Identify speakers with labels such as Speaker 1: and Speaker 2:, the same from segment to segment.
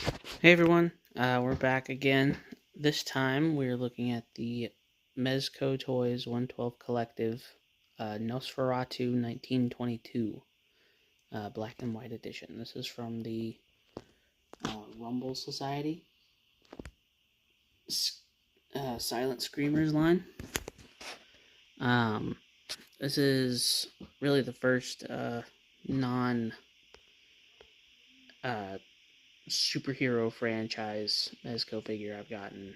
Speaker 1: Hey everyone, we're back again. This time we're looking at the Mezco Toyz 112 Collective Nosferatu 1922 Black and White Edition. This is from the Rumble Society Silent Screamers line. This is really the first non superhero franchise Mezco figure I've gotten.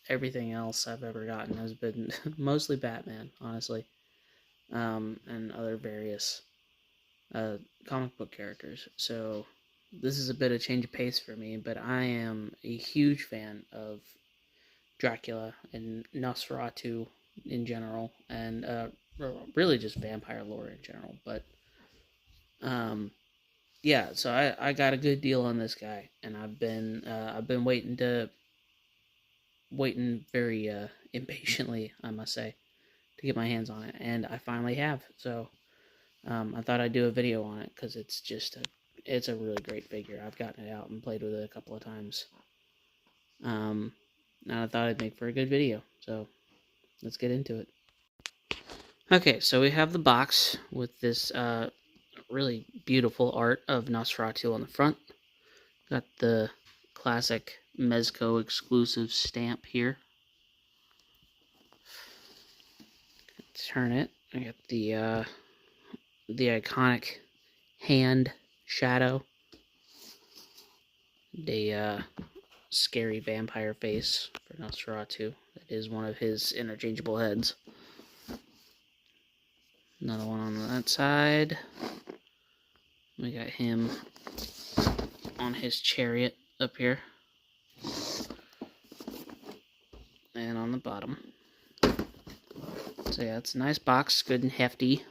Speaker 1: Everything else I've ever gotten has been mostly Batman, honestly, and other various comic book characters. So this is a bit of change of pace for me, but I am a huge fan of Dracula and Nosferatu in general, and really just vampire lore in general. But yeah, so I got a good deal on this guy, and I've been waiting very impatiently, I must say, to get my hands on it, and I finally have. So I thought I'd do a video on it because it's a really great figure. I've gotten it out and played with it a couple of times. And I thought I'd make for a good video. So let's get into it. Okay, so we have the box with this really beautiful art of Nosferatu on the front. Got the classic Mezco exclusive stamp here. Turn it. I got the iconic hand shadow. The scary vampire face for Nosferatu. That is one of his interchangeable heads. Another one on that side. We got him on his chariot up here. And on the bottom. So yeah, it's a nice box, good and hefty.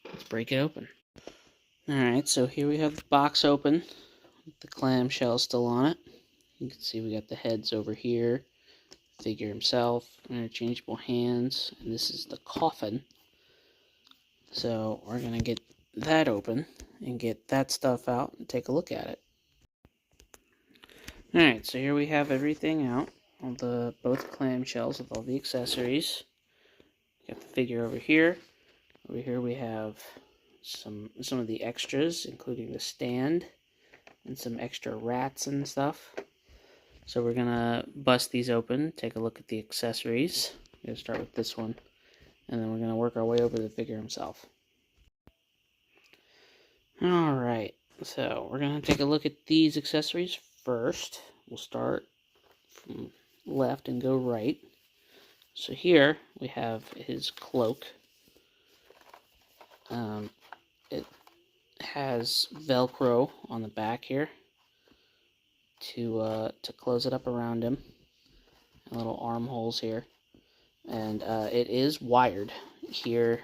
Speaker 1: Let's break it open. Alright, so here we have the box open, with the clamshell still on it. You can see we got the heads over here, figure himself, interchangeable hands, and this is the coffin. So we're going to get that open and get that stuff out and take a look at it. Alright, so here we have everything out. Both clamshells with all the accessories. Got the figure over here. Over here we have some of the extras, including the stand and some extra rats and stuff. So we're gonna bust these open, take a look at the accessories. We're gonna start with this one, and then we're gonna work our way over to the figure himself. Alright, so we're gonna take a look at these accessories first. We'll start from left and go right. So here we have his cloak. It has Velcro on the back here to close it up around him. And little armholes here, and it is wired here,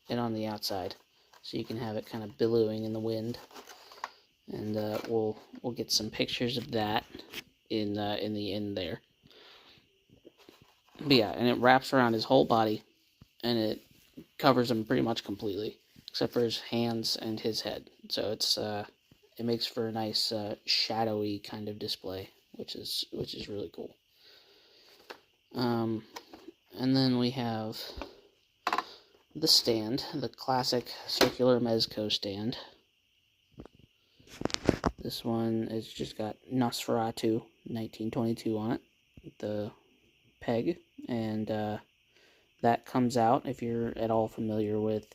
Speaker 1: and on the outside, so you can have it kind of billowing in the wind. And we'll get some pictures of that in the end there. But yeah, and it wraps around his whole body, and it covers him pretty much completely, except for his hands and his head. So it makes for a nice shadowy kind of display, which is really cool. And then we have the stand, the classic circular Mezco stand. This one has just got Nosferatu 1922 on it, with the peg, and that comes out, if you're at all familiar with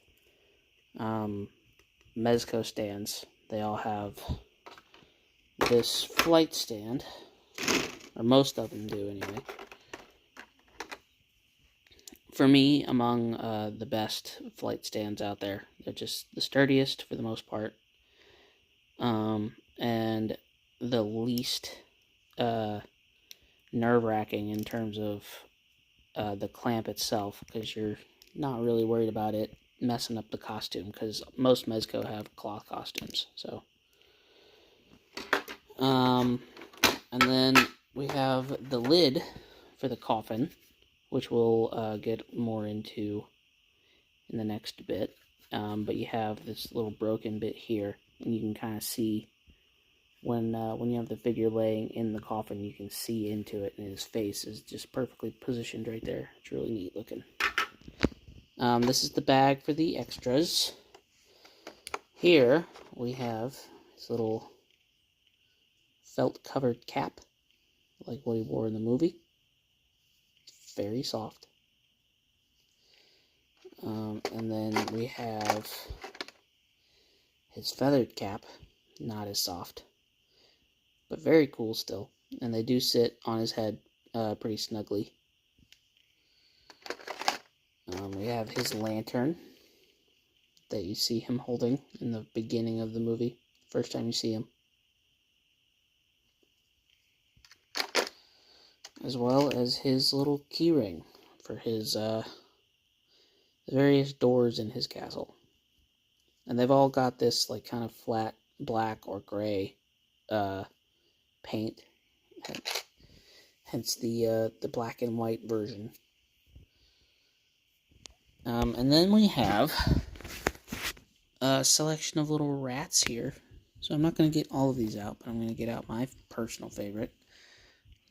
Speaker 1: Mezco stands. They all have this flight stand, or most of them do anyway. For me, among the best flight stands out there. They're just the sturdiest for the most part, and the least nerve-wracking in terms of the clamp itself, because you're not really worried about it messing up the costume, because most Mezco have cloth costumes. So and then we have the lid for the coffin, which we'll get more into in the next bit. but you have this little broken bit here, and you can kind of see when you have the figure laying in the coffin, you can see into it, and his face is just perfectly positioned right there. It's really neat looking. This is the bag for the extras. Here we have this little felt-covered cap, like what he wore in the movie. It's very soft. And then we have his feathered cap, not as soft, but very cool still. And they do sit on his head pretty snugly. We have his lantern that you see him holding in the beginning of the movie, first time you see him. As well as his little keyring for his the various doors in his castle. And they've all got this like kind of flat black or gray paint, hence the black and white version. And then we have a selection of little rats here. So I'm not going to get all of these out, but I'm going to get out my personal favorite.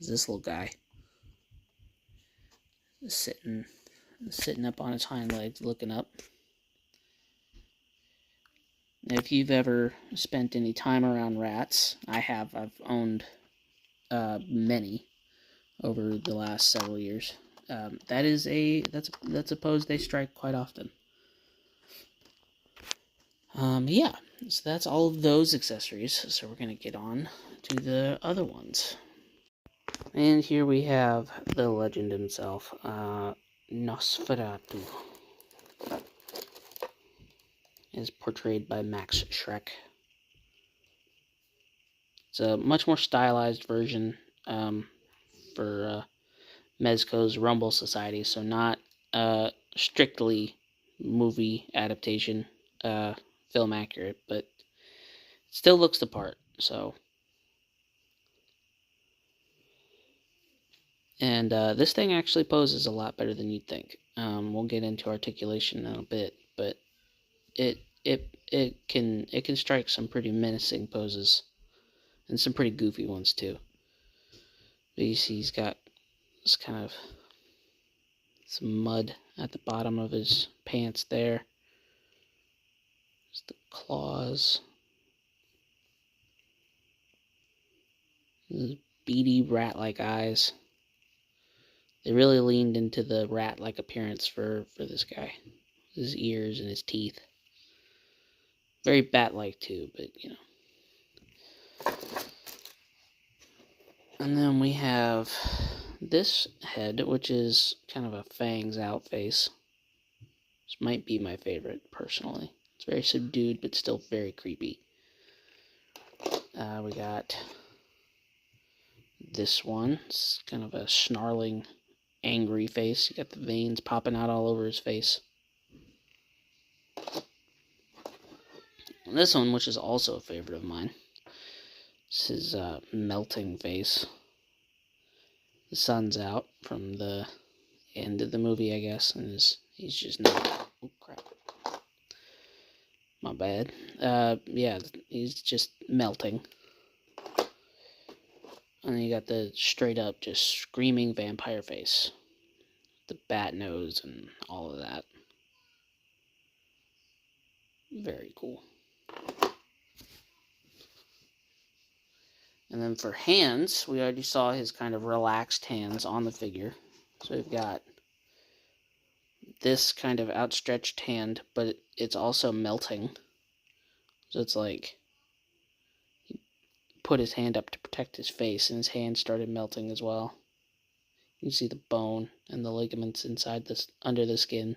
Speaker 1: Is this little guy. Sitting up on his hind legs, looking up. If you've ever spent any time around rats, I have. I've owned many over the last several years. That's a pose they strike quite often. Yeah, so that's all of those accessories. So we're gonna get on to the other ones. And here we have the legend himself, Nosferatu, is portrayed by Max Schreck. It's a much more stylized version for Mezco's Rumble Society, so not strictly movie adaptation, film accurate, but it still looks the part. So, and this thing actually poses a lot better than you'd think. We'll get into articulation in a bit, but it can strike some pretty menacing poses, and some pretty goofy ones too. But you see, he's got this kind of some mud at the bottom of his pants there. Just the claws. His beady rat-like eyes. They really leaned into the rat-like appearance for this guy. His ears and his teeth. Very bat-like too, but you know. And then we have this head, which is kind of a fangs out face. This might be my favorite, personally. It's very subdued, but still very creepy. We got this one. It's kind of a snarling, angry face. You got the veins popping out all over his face. And this one, which is also a favorite of mine. This is melting face. The sun's out from the end of the movie, I guess, and he's just not. Oh crap! My bad. Yeah, he's just melting. And then you got the straight up, just screaming vampire face, the bat nose and all of that. Very cool. And then for hands, we already saw his kind of relaxed hands on the figure. So we've got this kind of outstretched hand, but it's also melting. So it's like he put his hand up to protect his face, and his hand started melting as well. You can see the bone and the ligaments inside this, under the skin.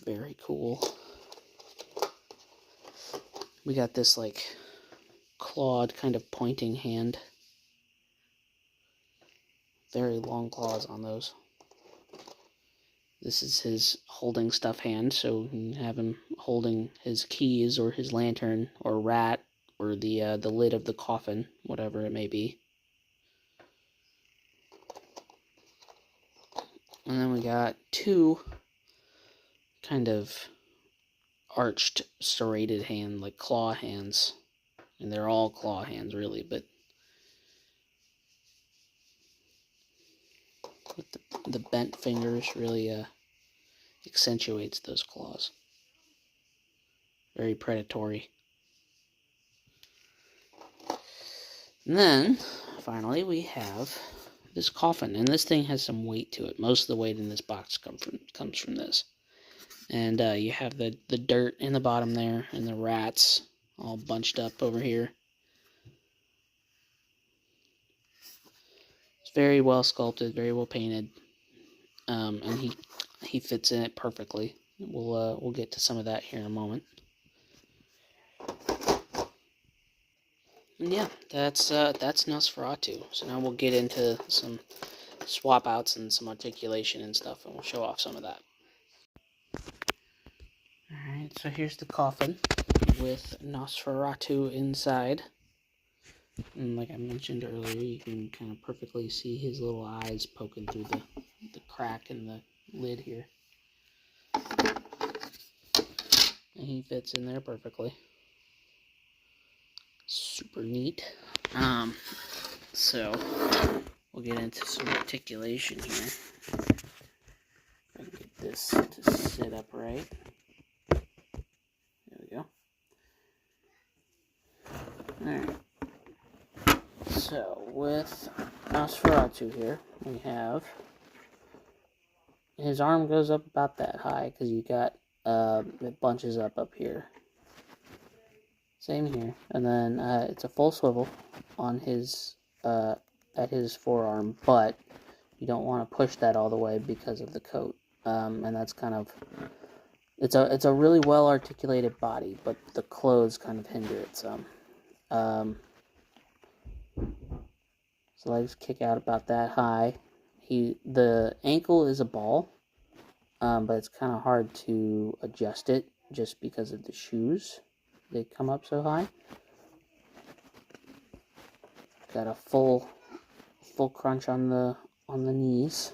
Speaker 1: Very cool. We got this like clawed kind of pointing hand. Very long claws on those. This is his holding stuff hand, so you can have him holding his keys or his lantern or rat or the lid of the coffin, whatever it may be. And then we got two kind of arched, serrated hand, like claw hands. And they're all claw hands, really, but with the bent fingers really accentuates those claws. Very predatory. And then, finally, we have this coffin. And this thing has some weight to it. Most of the weight in this box comes from this. And you have the dirt in the bottom there, and the rats all bunched up over here. It's very well sculpted, very well painted, and he fits in it perfectly. We'll get to some of that here in a moment. And yeah, that's Nosferatu. So now we'll get into some swap outs and some articulation and stuff, and we'll show off some of that. Alright, so here's the coffin with Nosferatu inside. And like I mentioned earlier, you can kind of perfectly see his little eyes poking through the crack in the lid here. And he fits in there perfectly. Super neat. So we'll get into some articulation here. If I can get this to sit up right. There we go. Alright. So with Nosferatu here, we have his arm goes up about that high because you got it bunches up here. Same here, and then it's a full swivel on his at his forearm, but you don't want to push that all the way because of the coat, and that's kind of it's a really well articulated body, but the clothes kind of hinder it some. So legs kick out about that high. The ankle is a ball, but it's kind of hard to adjust it just because of the shoes. They come up so high. Got a full crunch on the knees.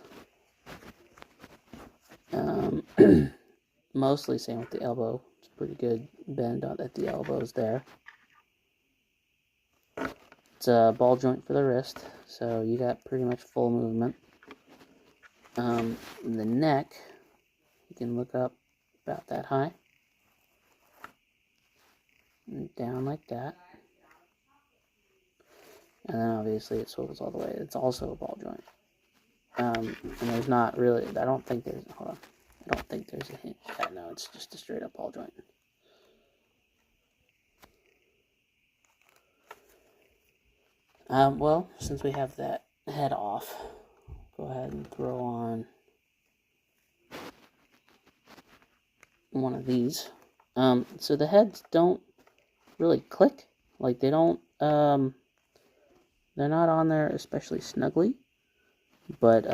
Speaker 1: Mostly same with the elbow. It's pretty good bend at the elbows there. It's a ball joint for the wrist, so you got pretty much full movement. The neck, you can look up about that high. And down like that. And then obviously it swivels all the way. It's also a ball joint. And there's not really, I don't think there's a hinge. Yeah, no, it's just a straight up ball joint. Well, since we have that head off, go ahead and throw on one of these. So the heads don't really click. Like they don't, they're not on there especially snugly, but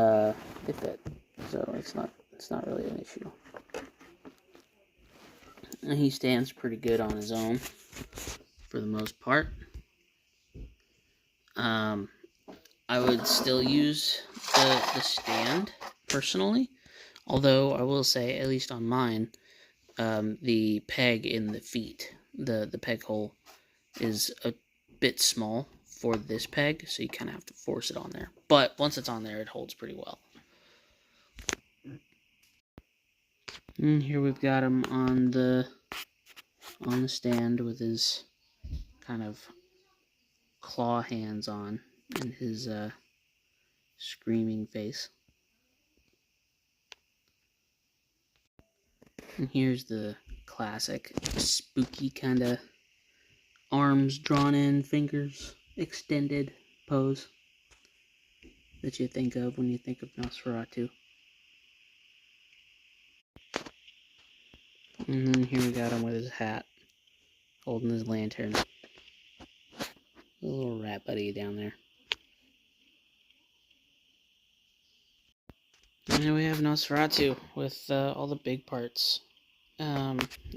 Speaker 1: they fit. So it's not really an issue. And he stands pretty good on his own for the most part. I would still use the stand personally, although I will say, at least on mine, the peg in the feet, the peg hole, is a bit small for this peg, so you kind of have to force it on there. But once it's on there, it holds pretty well. And here we've got him on the stand with his kind of claw hands on and his screaming face. And here's the classic spooky kind of arms drawn in, fingers extended pose that you think of when you think of Nosferatu. And then here we got him with his hat, holding his lantern. A little rat buddy down there. And then we have Nosferatu with all the big parts.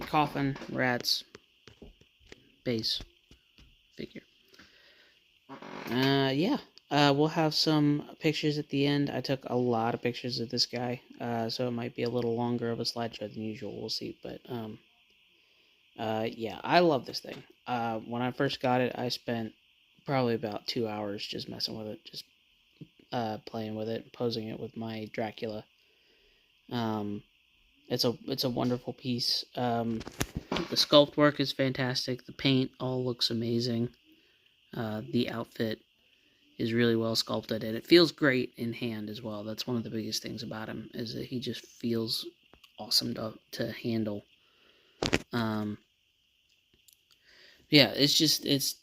Speaker 1: Coffin, rats, base, figure. Yeah. We'll have some pictures at the end. I took a lot of pictures of this guy, so it might be a little longer of a slideshow than usual. We'll see, but Yeah, I love this thing. When I first got it, I spent probably about 2 hours just messing with it, just playing with it, posing it with my Dracula. Um, it's a wonderful piece. The sculpt work is fantastic. The paint all looks amazing. The outfit is really well sculpted, and it feels great in hand as well. That's one of the biggest things about him, is that he just feels awesome to handle. Um, yeah, it's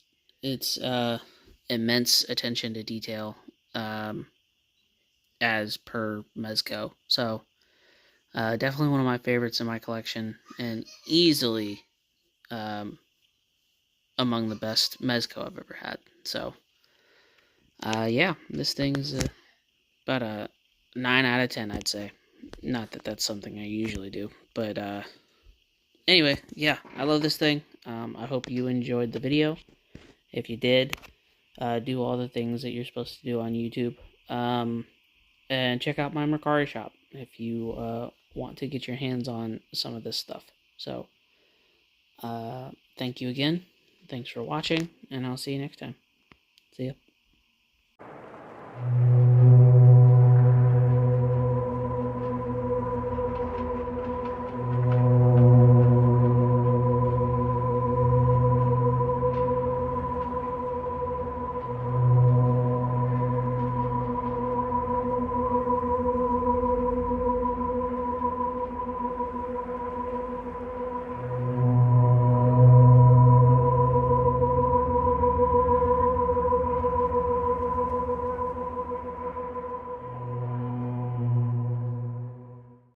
Speaker 1: immense attention to detail, um, as per Mezco. So definitely one of my favorites in my collection, and easily um, among the best Mezco I've ever had. So yeah, this thing's about a 9 out of 10, I'd say. Not that that's something I usually do, but anyway, yeah, I love this thing. I hope you enjoyed the video. If you did, do all the things that you're supposed to do on YouTube. And check out my Mercari shop if you want to get your hands on some of this stuff. So, thank you again. Thanks for watching, and I'll see you next time. See ya.